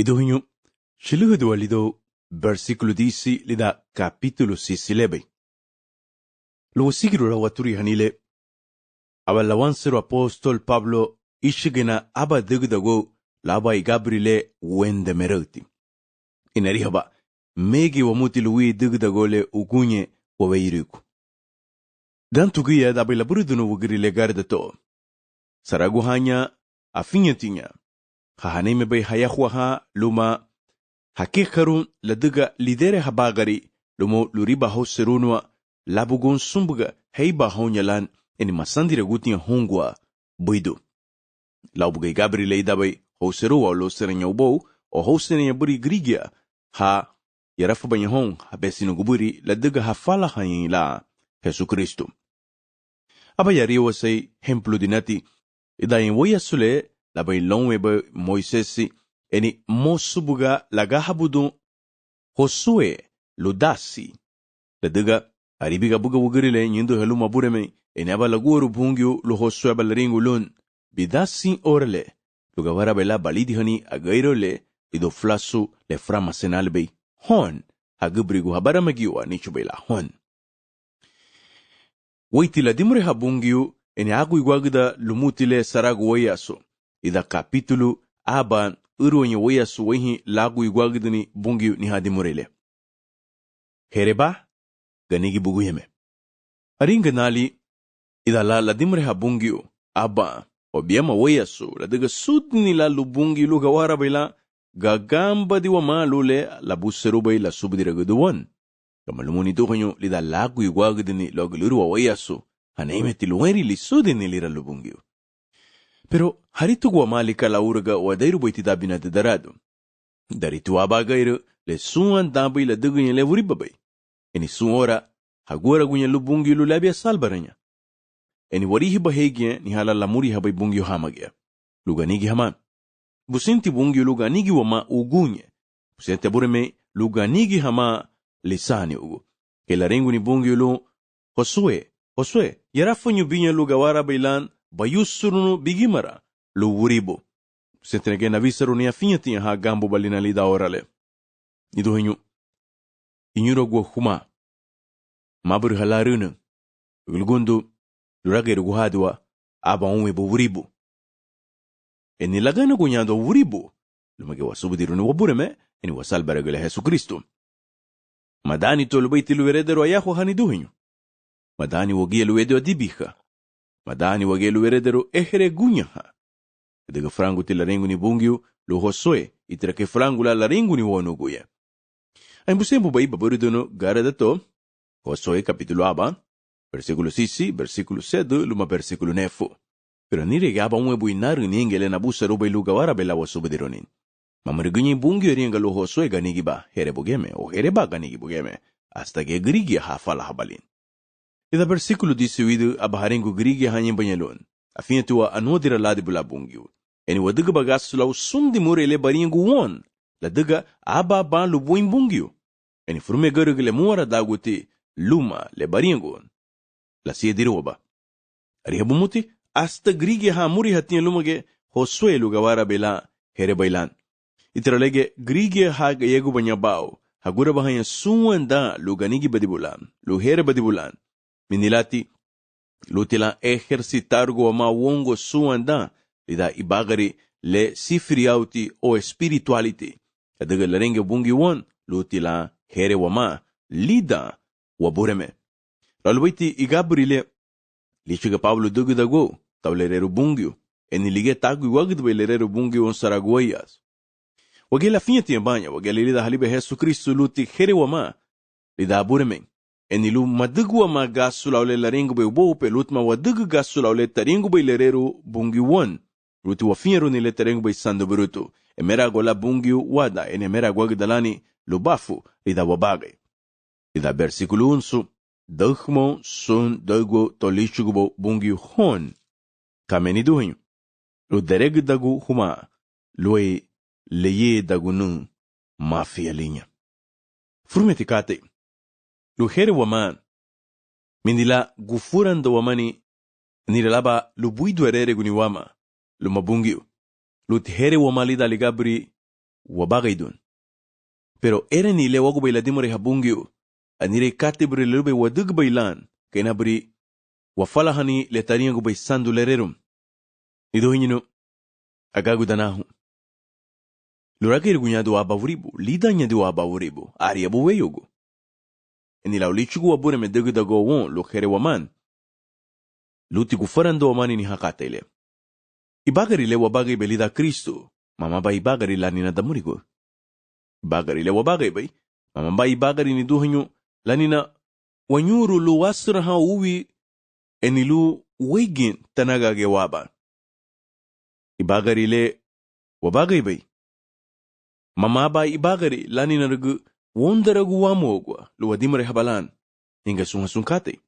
Idohinho, shiluhudu alido versículo 10 lida capítulo 6 lebe. Luego sigiru rawaturi hanile. Abalawansero apostol Pablo ishigena aba degdago laba igabrile wende merauti. Inarihaba, megi wamuti luwi degdagole ugunye waweiriku. Dantugia dabila buruduno wugrile gardato. Saragu hanya afinyatinya. Hahaneme bay hayahwaha luma hakikaru ladiga lidere habagari lumo luriba hoserunwa labugon sumbuga heiba honyalan eni masandire gutia hongwa buidu. Laubuga gabri leidabay hoseruwa lo seranyaubo o hoseranya buri grigia ha yarafu banyahon habesino guburi ladiga hafala hanyin la Jesu Kristo. Aba yariwa say hemplu dinati idayin woya sule labay longwebe Moisesi eni mosubuga lagahabudun Josue ludasi. Ladiga aribiga buga wugirile nyindu heluma bureme eni aba laguoru bungyu lu Josue balaringu lun bidasi orle lugawara bela balidihani agairole lido flasu le frama senalbe hon hagubrigu habaramagiwa nichubela hon. Waitila dimre habungyu eni agu igwagda lumutile saragu wayaso. Ida capítulo aba uruwenye wayasu wehi lagu igwagdani bungi ni hadi murele. Hereba ganigi buguyeme. Aringa nali ida la dimre ha bungi aba obiema wayasu la diga sudni la lubungi luga warabela gagamba diwa malule la buserubay la subdira guduwan. Kamalumuni tukanyo lida lagu igwagdani logluruwa wayasu haneimeti luweri li sudni lira lubungi. Pero haritugu malika la urga wadairu boitida binade darado. Daritu abagairu le suan dabai la dugunya le vuribabay. Eni suora hagura gunya lubungi lu labia salbaranya. Eni warihi bahegya ni hala lamuri habay bungi hamagya. Luganigi hama. Businti bungi luganigi wama ugunya. Busente bureme luganigi hama lisani ugu. Kela rengu ni bungi lu Josue yarafanyu binya lugawara bailan bayusurunu bigimara lu wuribo. Sentenege na visaru ni afinyati ha gambo balina lida orale. Nido henyu. Inyuro gwa huma. Mabur halarunu. Ulgundu lurageru guhadwa aba unwe bo wuribo. Eni lagana gunyando wuribo. Lumage wasubudirunu wabureme eni wasalbaragele Jesu Kristo. Madani tolubaiti luweredero ayahu hanido henyu. Madani wagia luwedo adibiha. Madani wagelu weredero ehere gunyaha. Edega frangu ti larengu ni bungiu lu Josue itrake frangu la larengu ni wono guya. Aimbusembu bai baburidono gara dato Josue capítulo aba versículo 6 versículo 7 luma versículo 9. Pero ni regaba unwebu inaru ni ingele na busa roba iluga wara bela wasubidironin. Mamarigunyi bungiu eringa lu Josue ganigiba here bugeme o hereba ganigi bugeme hasta que grigia hafala habalin. Ida versículo 18 abaharengu grigi hanyen banyalon. Afinha tua anodira ladi bula bungiu. Eni wadiga bagasu lau sundi murele baringu won. Ladiga aba ba lubuin bungiu. Eni furume garugile muara daguti luma le baringu. La siya diroba. Arihebumuti hasta grigi ha muri hatiyan lumage Josue lugawara bela here bailan. Itaralege grigi ha gayegu banyabao. Hagura bahanya suwanda luganigi badibulan. Luhere badibulan. Minilati, lutila ejercitargo ama wongo suanda, lida ibagari le sifriauti o espirituality. Kadaga larenge bungi won, lutila here wama, lida wabureme. Lalwaiti igabrile, lichiga Pablo dugudago, taulerero bungio, enilige tagu iwagdwe lerero bungio on saraguayas. Wagela finyati yambanya, wagela lida halibe Jesu Kristo luti here wama, lida abureme. Enilu madugwa ma gasu laule laringu be ubo pelut ma wadugu gasu laule taringu be lerero bungi won. Ruti wafinyeru ni le taringu be sando bruto. Emera gola bungi wada en emera gwagdalani lubafu lida wabage. Lida versikulo unsu. Dugmo sun dugwo tolishugubo bungi hon. Kameni duhenyu. Lu dereg dagu huma. Lue leye dagu nun mafia linya. Furmeti kate. Luhere waman, mindila gufuran da wamani, nilalaba lubuidu erere guni wama, lumabungiu, luthere wamalida ligabri, wabagaydun. Pero ere ni le wago bay la dimore habungyo, anire katibri lube wadug baylan, kainabri wafalahani le tariyango bay sandu lererum. Nidohinyino, agagu danahu. Luragir gunyadu abavuribu, lidanyadu abavuribu, ariabu weyogo. Eni la ulichugu wabure me degu dago won, lo khere waman. Luti kufarando wamani ni hakata ile. Ibagari le wabagay belida Kristo, mama ba ibagari la nina damurigo. Ibagari le wabagay bay, mama ba ibagari ni duhanyo, la nina wanyuru lu wasraha uwi, eni lu wegin tanagage waba. Ibagari le wabagay bay, mama ba ibagari la nina ragu, wondaragu wamogwa, lu wadimare habalan, hinga sunghasunkate.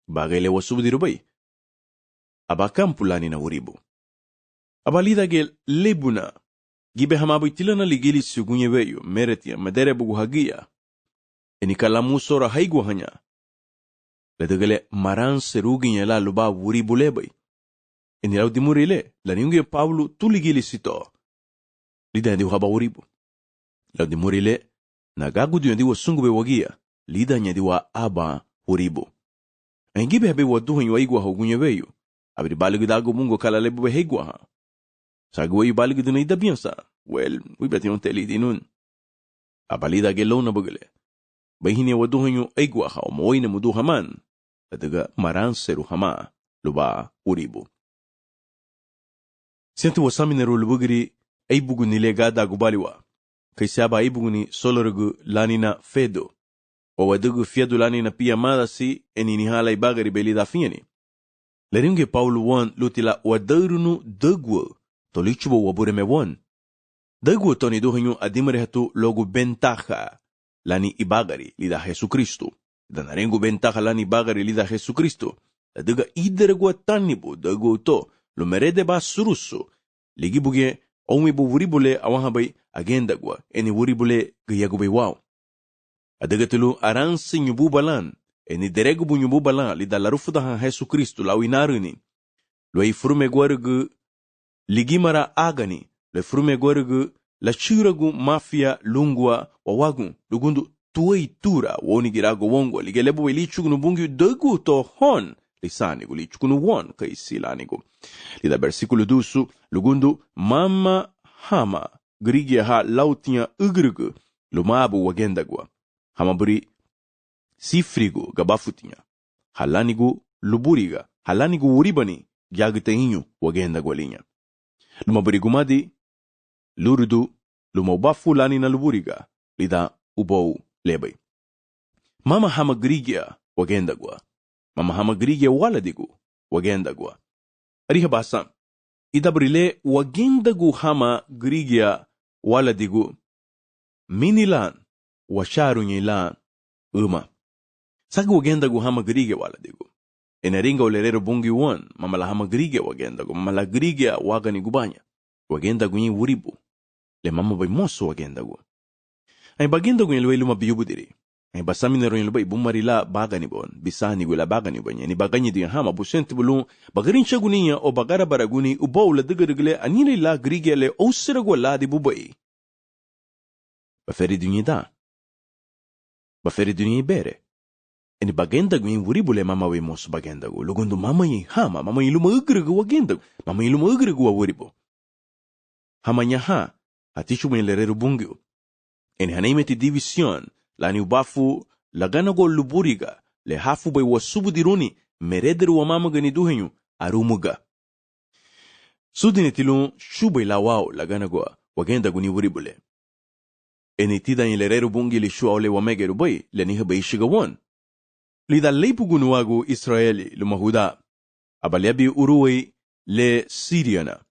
Ibagay le wasubudiru bay, abakampu la nina uribu. Abalidagel lebuna, gibe hamabu itilana ligili sugunye weyo, meretia, madere bugu hagia. Eni kalamu sora haigwa hanya. Ledagele maran seruginya la luba uribu lebay. Eni lau dimurile, la niunge Pablo tu ligili sito. Lida ndi haba uribu. Lau dimurile, nagagu diyo wasungube wagia, lida nya diwa aba uribu. Engibe habe waduhan yu aigwa hagunye weyo. Abri baligidago mungo kala lebu behegwa ha. Sagwe yu baligidu na idabiansa. Well, wibati yon teli dinun. Abalida gelona bugale. Bahini waduhan yu aigwa ha o moine mudu haman. Adaga maran seru hama. Luba uribu. Siento wasamine rulubugiri aibugu nilegada gubaliwa. Kaisaba aibugu ni solorugu lanina fedo. Wawadugu fiadu lanina pia madasi eni nihala ibagari belida fieni. Leringe Paulo wan lutila wadarunu dagwo tolichubo wabureme wan. Dagwo toni dohanyo adimare hatu logu bentaja lani ibagari lida Jesucristo. Danarengu bentaja lani ibagari lida Jesucristo. Daga idergwa tanibu dagwo to lo merede ba suruso. Ligibuge omibu wuribule awahabay agendagwa eni wuribule gayagubay wow. Adagatulu aransi nyubu balan. Eni deregu bu nyubu balan li dalarufudahan Jesucristo la winaruni. Lo ay frume gwargu ligimara agani. Le frume gwargu la chiragu mafia lungwa wawagu. Lugundu tuwe tura woni girago wongwa. Ligelebu ilichugunu bungi dagu to hon. Lisanigu lichugunu won kaisilanigu. Lida versikulo dusu lugundu mama hama. Grigia ha lautia ugrugu. Lumabu wagendagwa. Hamaburi sifrigo gabafutinya. Halanigu luburiga. Halanigu uribani jagite inyu wagenda gwalinya. Lumaburi gumadi lurudu lumabafu lani na luburiga lida ubou lebay. Mama hama grigia wagenda gwa. Mama hama grigia waladigu wagenda gwa. Ariha basa idabrile wagenda gu hama grigia waladigu minilan washarunya ilan uma. Sagu wagenda gu hama grige wala digu. Enaringa ulerero bungi wan, mamala hama grige wagenda gu, mamala grige wagani gubanya. Wagenda gu nyi wuribu. Le mama bay moso wagenda gu. Ay bagenda gu nilway luma biyubu diri. Ay basaminero nilway bumari la bagani bon, bisani gu la bagani banya, ni baganyi di hama busenti bulung, bagarin siya guniya o bagara baraguni, ubaw la digadigle, anile la grige le osira gu la di bubay. Baferi dunyi da. Baferi dunia ibere. Eni bagenda gu wuribule mama we mos bagenda gu. Lugundu mama yi hama, mama yi luma ugrigu wagenda gu. Mama yi luma ugrigu wa wuribo. Hama nyaha, hatishu mwenlereru bungyo. Eni hanaimeti division, lani ubafu, lagana go luburiga, le hafu bay wasubu diruni, merederu wa mama gani duhenyu, arumuga. Sudini tilun, shubay la wao, lagana go, wagenda gu ni wuribule. Eni tida nyilereru bungi li shua ole wamegeru bay, le niha bay shigawan. Lida leipu gunuagu Israeli lumahuda. Abaliabi uruwe le Siriana.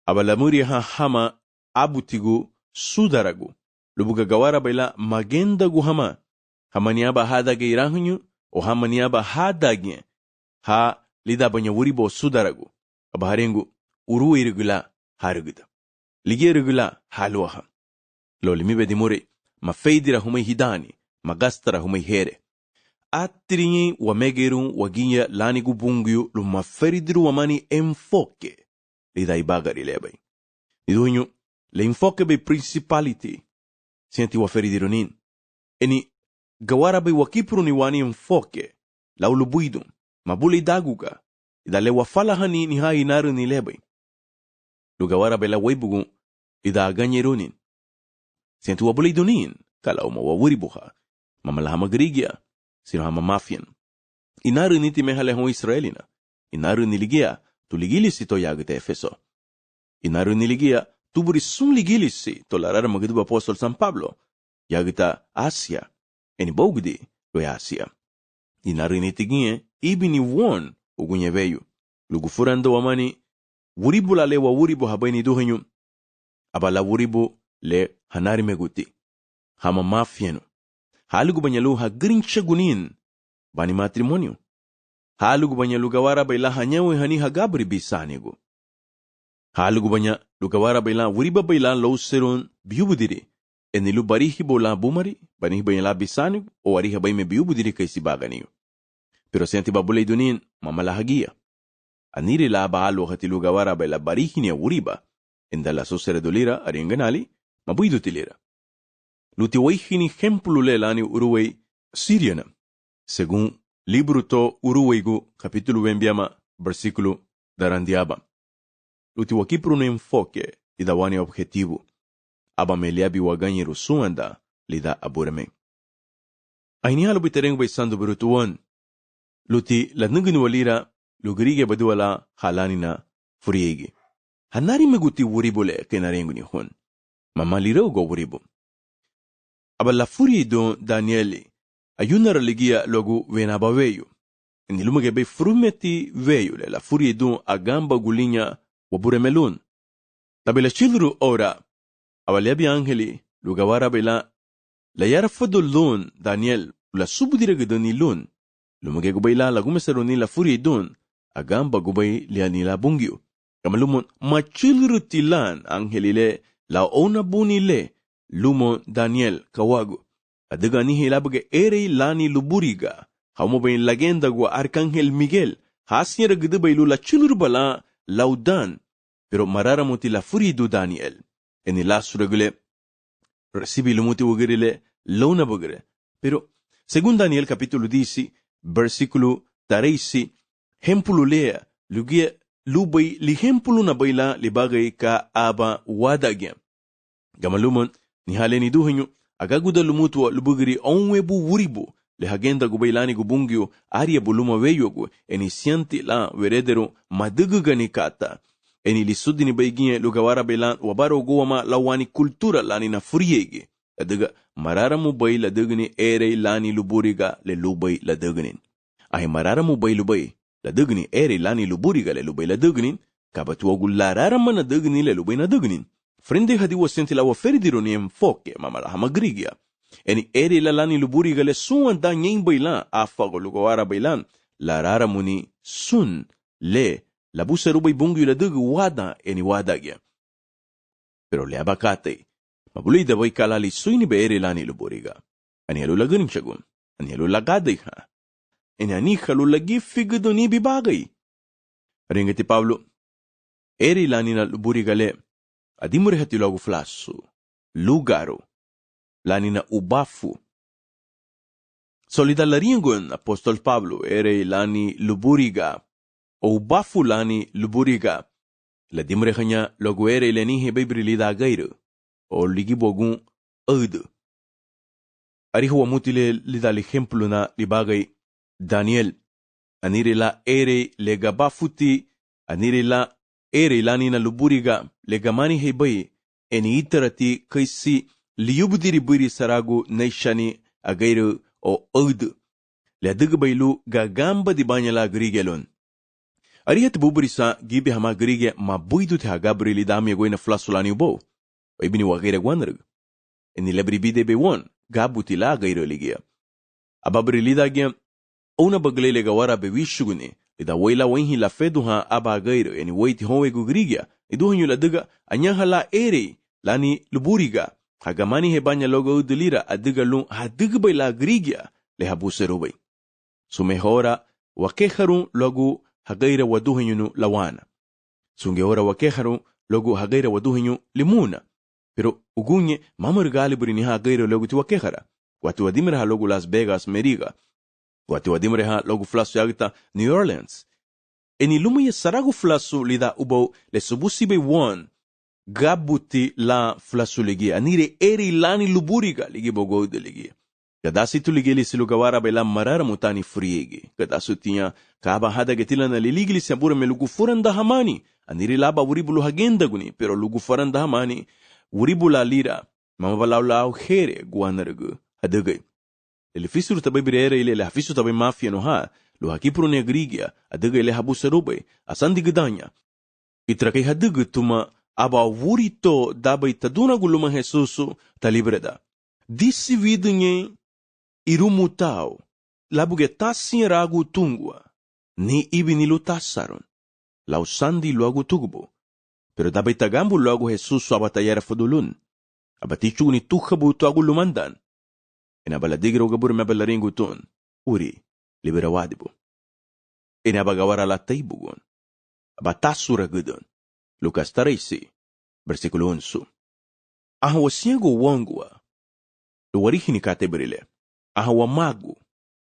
Abalamuri ha hama abutigu sudaragu. Lubuga gawara bayla magenda gu hama. Hamaniaba hadage irahunyu, o hamaniaba hadage. Ha lida banya wuribo sudaragu. Abaharengu uruwe irigula hariguda. Ligi irigula haluaha. Loli mibe dimure, mafeidira humay hidani, magastara humay here. Atirinyi wamegeru waginya lanigu bungyu lu maferidiru wamani enfoke. Lida ibagari lebay. Niduhinyu, le enfoque be principality sienti waferidironin eni gawara be wakipru ni wani enfoque la ulubuidum mabule daguga idale wafala hani ni hai naru ni lebay lugawara be la weibugu ida ganyeronin sienti wabule donin kala uma wawuribuha mamalahama grigia sinohama mafian inaru niti mehale hon israelina inaru niligia tuligilisi to yagte Efeso inaru niligia tuburi sun ligilisi to larara magdubu apostol San Pablo yagta Asia eni bogdi lo Asia inaru nitigie ibini won ugunye veyu lugufurando wamani wuribu la lewa wuribu habaini duhenyu abala wuribu le hanari meguti hama mafienu halugu banyalu ha grincha gunin bani matrimonio halugu banya lugawara baila hanyawe hani hagabri bisanigu halugu banya lugawara baila wuriba baila lauseron biubudiri enilu barihi bola bumari bani baila bisanigu o ariha baime biubudiri kaisi baganiyo pero senti babulei dunin mamalahagia aniri la baalo hati lugawara baila barihi ni wuriba endala sosere dolira aringanali mabuidu tilira luti waihini hempulu lelani uruwei Siriana según libro to uruweigu capítulo 20 versículo darandiaba luti wakipru no enfoque idawani objetivo aba meliabi waganyiru suanda lida aburame aini halu bitereng baisando berutuan luti la nungini walira lugrige baduala halanina furiegi hanari meguti wuribule kenarengu ni hon mama lirau go wuribu aba la furido Danieli ayuna religia logu venaba veyu nilumage be frumeti veyu le la furido agamba gulinya waburemelun tabela chilru ora awaliabi angeli lugawara bela la yarfado lun Daniel la subudire gedoni lun lumage gubaila la gumeseroni la furidon agamba gubay liani la bungyo kamalumon machilru tilan angeli le la ona buni le lumo Daniel kawago adiga ni hilabaga erei lani luburiga haumo bain lagenda gwa Arcángel Miguel hasnyera gidabailu la chulurbala laudan pero marara muti la furidu Daniel eni la suragule recibi lumuti ugerile launa bugre pero según Daniel capítulo 10 versículo 13 hempulu lea lugia lubay li hempulu na baila libagay ka aba wadagya gamalumon ni haleni duhenyo agaguda lumutu lubugiri onwebu wuribu le hagenda gubailani gubungyo aria buluma weyogo eni sianti la weredero madugugani kata eni lisudini baiginye lugawara bailan wabaro guwama lawani kultura lani na furiege adaga marara mubai la dugni ere lani luburiga le lubai la dugnin ay marara mubai lubai la dugni ere lani luburiga le lubai la dugnin kabatu ogularara mana dugni le lubai na dugnin frente hadi wasenti la waferdiro ni enfoque mamala hamagrigia eni ere la lani luburiga le suan da nyen bailan afago lugawara bailan la rara muni sun le la busa rubai bungu la dugu wada eni wadagya pero le abakate mabuli da bai kalali suini be ere lani luburiga ani halu laganin shagun ani halu lagadai ha eni ani halu lagi figudo ni bibagay ringati Pablo ere lani na luburiga le adimure hati logo flasu lugaro lani na ubafu solidalaringon apostol Pablo ere lani luburiga o ubafu lani luburiga la dimre khanya logo ere leni he bibrilida gairo o ligibogun ode ari huwa mutile lidal ejemplo na libagay Daniel anire la ere legabafuti anire la ere lani na luburiga legamani he bay eni iterati kaisi liyubdiri buri saragu naishani agairo o ode le digbailu gagamba di banyala grigelon arihat buburisa gibi hama grige mabuidu te hagabrili dami goina flasulani ubo ibni wagaira gwanrg eni lebribide be won gabuti la gairo ligia ababrili dagem ona baglele gawara be wishugune ida waila wenhi la feduha aba gairo eni waiti howe gugrigia iduhunyu la diga anyaha la ere lani luburiga hagamani he banya logo udulira adiga lun hadigba la grigia le habuserubay sumehora wakeharun logo hagaira waduhunyu lawana sungehora wakeharun logo hagaira waduhunyu limuna Pero ugunye mamar galiburi ni ha gairo logu tiwa kehara. Watu wadimre ha logu Las Vegas, Meriga. Watu wadimre ha logu flasu yagita New Orleans. Eni lumuye saragu flasu lida ubau le subusibe won gabuti la flasu ligi. Anire eri lani luburiga ligi bogode ligi. Kadasi tu ligeli silugawara bela marara mutani friegi. Kadasu tiya kaba hada getila na liligili sabura me lugu furanda hamani. Aniri laba uribulu hagenda guni, pero lugu furanda hamani uribula lira. Mama balaulau here guanargu hadagay. Elifisuru tabay birere ile hafisu tabay mafia no ha. Lo hakipro negrigia adagay ile habu sarubay asandi gedanya. Itrakay hadagay tuma aba wurito dabay taduna guluma Jesusu talibreda. Disi vidunye irumutao labuge tasin ragu tungua ni ibinilu tasaron lau sandi luagu tugbo pero dabay tagambu luagu Jesus abatayara fodulun abatichu ni tukhabu tuagu lumandan inabaladigro gabur mebalaringu tun uri libera wadibu inabagawara la taibugon abatasura gudon Lucas 13 versículo 11 ahawasiego wangua luwarihini katebrile ahawa magu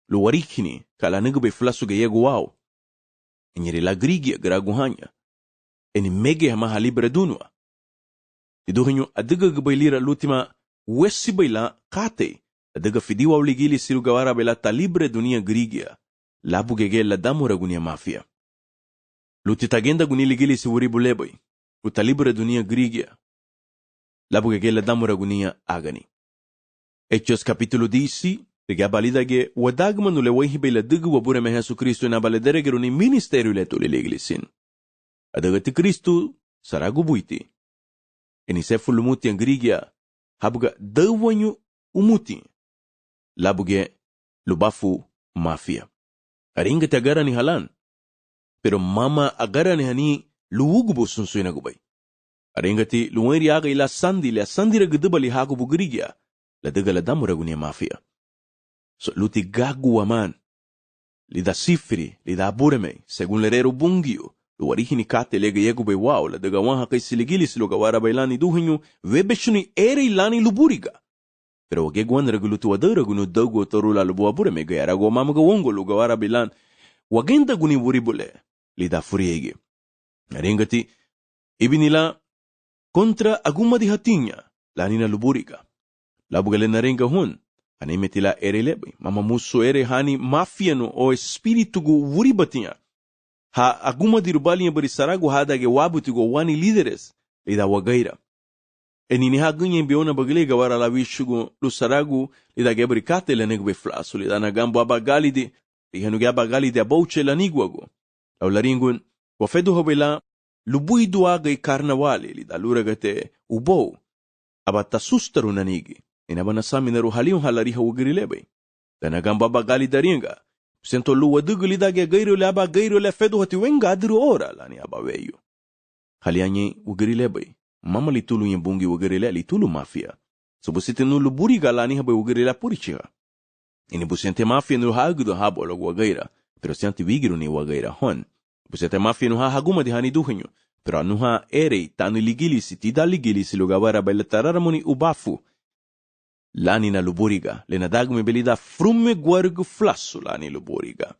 luwarikini kala nagbe flasu ge yego wao enyere la grigia graguhanya eni mege hama halibra dunwa iduhinyo adiga gbailira lutima wesi baila kate adiga fidiwa uligili siru gawara bela talibre dunia grigia labu gege la damura gunia mafia lutitagenda guni ligili si wuribu leboy utalibre dunia grigia labu gege la damura gunia agani Hechos capítulo 10 Riga balidage wadagma no lewahi bela digu wabure me Jesu Cristo na baledere geruni ministerio leto le iglisin. Adagati Cristo saragu buiti. Eni sefu lumuti angrigia habuga dawanyu umuti. Labuge lubafu mafia. Aringa te agara ni halan. Pero mama agara ni hani luugubo sunsuina gubay. Aringa ti luweri aga ila sandi le sandi ragdubali hagubu grigia. La daga la damu ragunia mafia. So luti gagu aman. Lida sifri, lida abureme, según lerero bungio, lo warihini kate lega yegu be wao, la daga waha kay siligili silo gawara bailani duhinyo, webeshuni ere ilani luburiga. Pero wagegu wan regulutu wadara gunu dagu otorula lubu abureme gaya rago mamaga wongo lu gawara bailan, wagenda guni wuribule, lida furiege. Naringati, ibinila kontra aguma di hatinya, lanina luburiga. Labugale naringa hun, animetila ere lebe, mama muso ere hani mafiano o espiritu gu wuribatinha. Ha aguma dirubalinha barisaragu hadage wabutigo wani líderes, lida wagaira. Enini ha ganha biona bagliga wara la vishugo lusaragu lida gebricate le negbe flaso lida na gambo abagalide, lihanuge abagalide abouche la niguago. Laularingun, wafedu hobela, lubuidu aga carnavale lida luragate ubou, abatasustaru nanigi. Inabanasami na ruhaliong halariha ugirilebe. Danagamba bagali daringa. Sento luwa dugulidage gairo le aba gairo le fedo hati wenga adiru ora lani abaweyo. Halianye ugirilebe. Mama litulu yembungi ugirile litulu mafia. Subusite nulu buriga lani habe ugirile purichiga. Ini busente mafia nulu hagudo habo logu wagaira. Pero sianti vigiru ni wagaira hon. Busente mafia nuha haguma di hani duhinyo. Pero anuha ere tanu ligilisi tida ligilisi lugawara bela tararamuni ubafu. Lani na luburiga, le nadagme belida frume guargu flasso lani luburiga.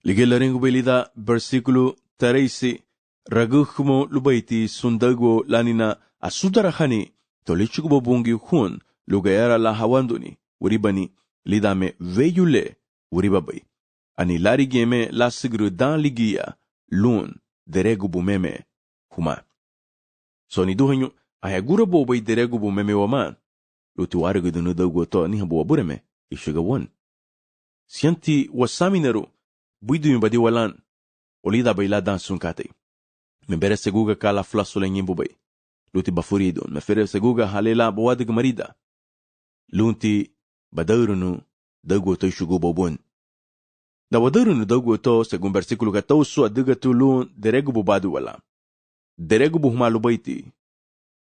Ligela rengu belida versículo 13 raguhmo lubaiti sundago lani na asudarahani tolichugo bungi hun lugayara la hawanduni uribani lidame veyule uribabai. Ani larigeme la sigru dan ligia lun deregu bumeme huma. Soni duhanyo ayagura bobay deregu bumeme waman. Lutuare gudunu dago to ni habu abureme ishuga won. Sianti wasaminaru buidu yubadi walan olida baila dan sunkate. Membere seguga kala flasso lenyimbu bay. Luti bafurido mefere seguga halela bawadig marida. Lunti badarunu dago to ishugo bobon. Da wadarunu dago to según versículo 14 adiga tulun deregu bubadu wala. Deregu buhmalu baiti.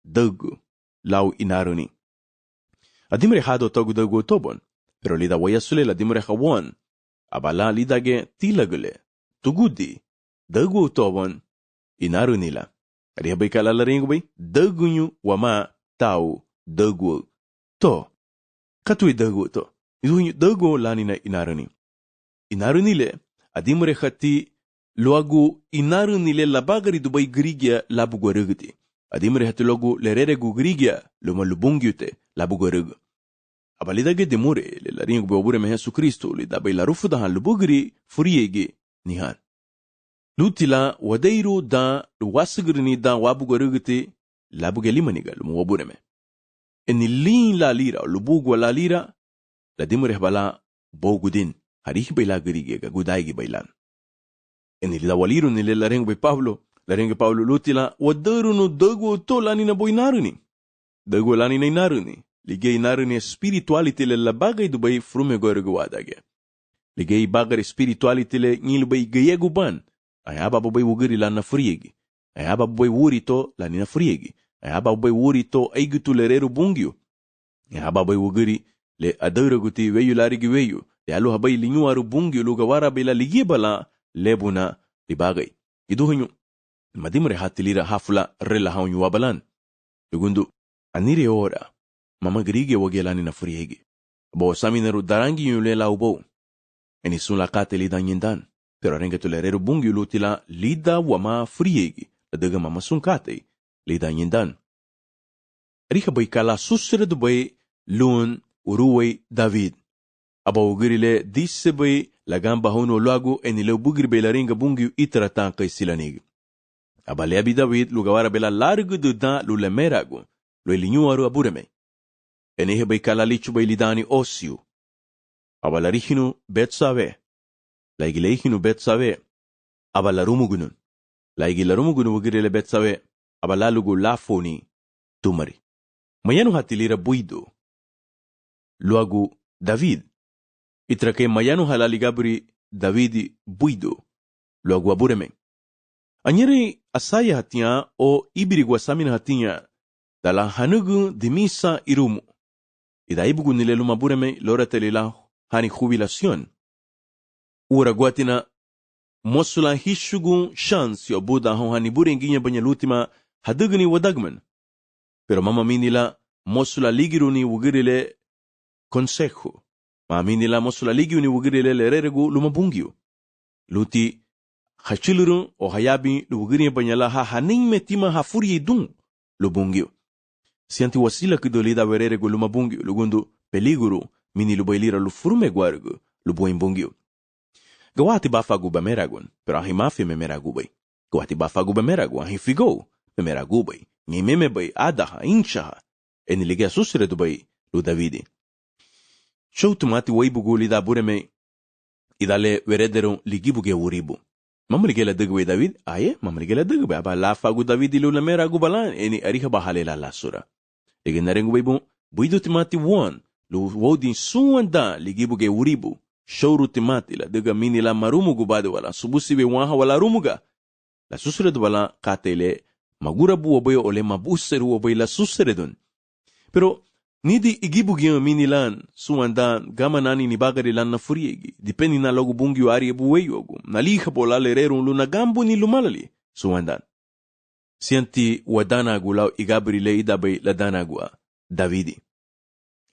Dago lau inaruni. Adimre hado togu dagu tobon, pero lida wayasule la dimre hawon, abala lidage tilagule, tugudi, dagu tobon, inarunila. Ari bay kala ringo bay dagunyu wama tau dagu to. Katui dagu to. Iduhunyu dagu lanina inarani. Inarani le adimre khati loagu inarani le labagari dubai grigia labu gorugti. Adimre khati logu lerere gu grigia luma lubungyute labu gorugu. Abalidage demure le laringo bobure me Yesu Kristo le dabay la rufudahan lubugri furiege nihan. Lutila wadeiru da luwasigrini da wabugorugti labuge limaniga lumu wabure me. Eni lin la lira lubugwa la lira la dimure bala bogudin harih bayla grige ga gudaigi baylan. Eni la waliru ni le laringo be Pablo laringo Pablo lutila wadeiru no dagu to lanina boinaruni. Dagu lanina inaruni. Ligay naruni espirituality le labagay dubay frume gorgo wadage. Ligay bagay espirituality le ngilubay gayegu ban. Ay ababay wugiri la na friegi. Ay ababay wuri to la ni na friegi. Ay ababay wuri to ay gitu le reru bungyo. Ay ababay wugiri le adawra guti weyu larigi weyu. Le alu habay linyuaru bungyo luga warabe la ligibala lebuna libagay. Iduhunyo madimre hatilira hafula rela haunyu wabalan. Lugundu anire ora. Mama grige wagelani na friegi. Bo samineru darangi yule la ubo. Eni sun la kate lida nyendan. Pero renge tulereru bungi lutila lida wama friegi. Adaga mama sun kate lida nyendan. Rika bay kala susre du bay lun uruway David. Aba ugirile disse bay lagamba hono lagu eni le bugir bay la ringa bungi itratan kay silanig. Aba leabi David lugawara bela largu du da lulemeragu. Lo ilinyuaru abureme. Enehe bay kalalichu bay lidani osiu. Abalarihinu Betsabe. Laigilehinu Betsabe. Abalarumugunun. Laigilarumugunun wugirele Betsabe. Abalalugu lafoni tumari. Mayanu hatilira buido. Luagu David. Itrake mayanu halaligabri Davidi buido. Luagu abureme. Anyere asaya hatia o ibirigwa samina hatia. Dala hanugu dimisa irumu. Idaibugu nilelu mabureme loratelila hani jubilación. Ura guatina mosula hishugu chance yo buda hon hani burenginya banyalutima hadugni wadagman. Pero mama minila mosula ligiruni wugirile consejo. Mama minila mosula ligiruni wugirile lereregu lumabungyo. Luti hachiluru o hayabi lugiria banyala ha hanime tima ha furie dun lubungyo. Si anti wasila kidolida vereregu lumabungyo lugundu peliguru mini lubailira lufurume guargu lubuimbungyo. Gawati bafagu bameragun, pero ahimafi memeragubay. Gawati bafagu bameragu ahifigo memeragubay. Ni memebay adaha inshaha enilige susredubay lu Davidi. Shoutumati waibugu lida bureme idale verederu ligibuge uribu. Mamaligela degwe David, aye, mamaligela degwe aba lafagu Davidi lu lameragu balan eni ariha bahalela lasura. Ligenarengu baibu, buidu timati won, lu wodin suwanda ligibuge uribu. Showru timati la dega mini la marumugu bade wala subusibe waha wala rumuga. La susredu wala katele magurabu waboyo ole mabuseru waboy la susredun. Pero nidi igibugi mini lan suwandan gama nani ni bagari lan na furiegi. Dipendi na logu bungi wa ari buweyogu. Naliha bola lererun lu nagambu ni lumalali suwandan. Sianti wadana gulao igabri le idabay la danagua Davidi.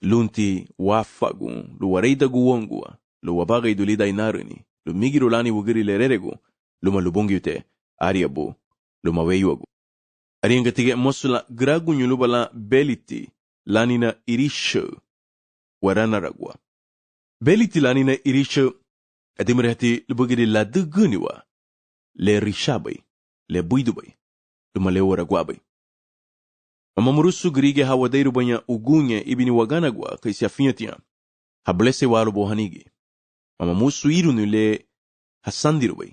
Lunti wafagu lu wareida guwongua. Lu wabagay dulida inaruni. Lu migirulani wugiri lereregu. Lu malubungi ute ariabu. Lu maweyogu. Ariangatige mosula gragu nyulubala beliti lanina irisho waranaragwa. Beliti lanina irisho adimrehati lubugiri la duguniwa le rishabay le buidubay lumale waragwabay. Amamurusu grige hawadeiru banya ugunye ibini waganagwa kaisi afiyatia hablese walu bohanigi. Amamusu irunu le hasandirubay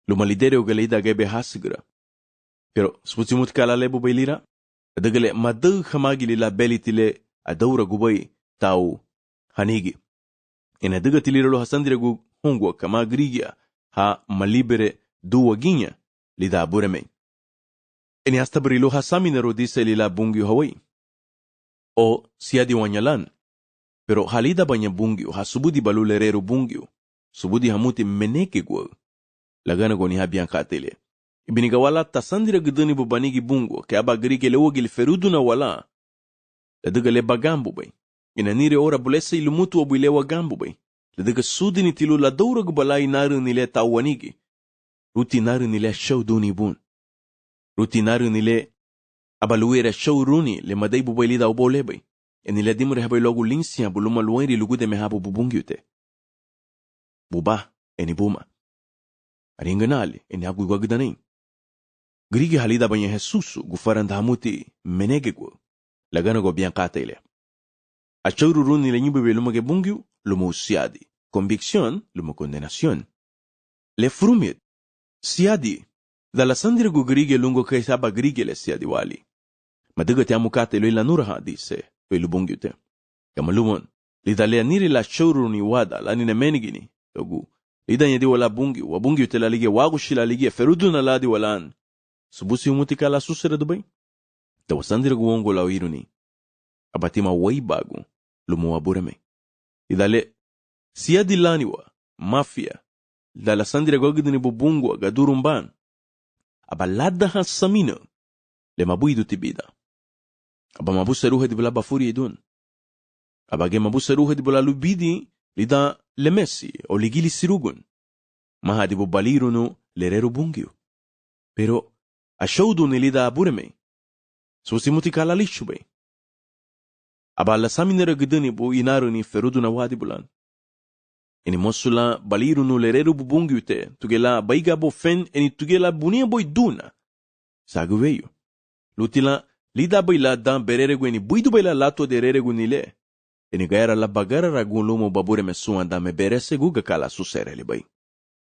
lumalidere ugaleida gebe hasigra. Pero sputimut kala lebo bailira adagale madu hamagili la belitile adawra gubay tau hanigi. Ina daga tilirolo hasandiregu hongwa kama grigia ha malibere duwa ginya lida bureme. Eni hasta brilo hasaminero dise lila bungyo hawai. O siadi wanyalan. Pero halida banya bungyo ha subudi balulerero bungyo. Subudi hamuti meneke gwa. Lagana goni habian katele. ibiniga wala tasandira gidani bu banigi bungo ke aba grige le wogil feruduna wala ladaga le bagambu bay inanire ora bulesa ilumutu abu ile wagambu bay ladaga sudini tilu la dawra gbala inaru nile tawanigi ruti naru nile shawduni bun ruti naru nile abaluira shawruni le madai bu bay lida ubole bay enile dimre habay logu linsia buluma luenri lugude mehabu bubungiute buba eni buma aringanali eni agu gwagdanin grige halida banya Jesusu gufaran damuti menegego lagana go biancata ile achuru runi le nyube lumage bungiu lumo siadi convicción lumo condenación le frumit siadi dalla sandira go grige lungo kai saba grige le siadi wali madaga te amukate lo ila nurha disse pe lubungiute kamalumon lidale niri la churu ni wada la ni menigini togu lida yedi wala bungi wabungi utela lige wagu shila lige feruduna ladi walan subusi umutika la susere dubai tawasandira guongo la wiruni abatima waibagu lumo wabureme idale siadi laniwa mafia dala sandira gogidini bubungu gadurumban abalada hasamina le mabuidu tibida aba mabusa ruhe di bula furi idun abage mabusa ruhe di bula lubidi lida lemesi o ligili sirugun mahadi bubalirunu lereru bungiu pero ashaudu ni lida abureme susimuti kala lishube aba la saminera gidani bu inaru ni feruduna wadi bulan ini mosula balirunu lereru bubungiute tugela baiga bo fen eni tugela bunia boy duna saguveyo lutila lida baila dan bereregu eni buidu baila lato de reregu nile eni gaera la bagara ragun lomo babure mesuan da me berese guga kala susere li bay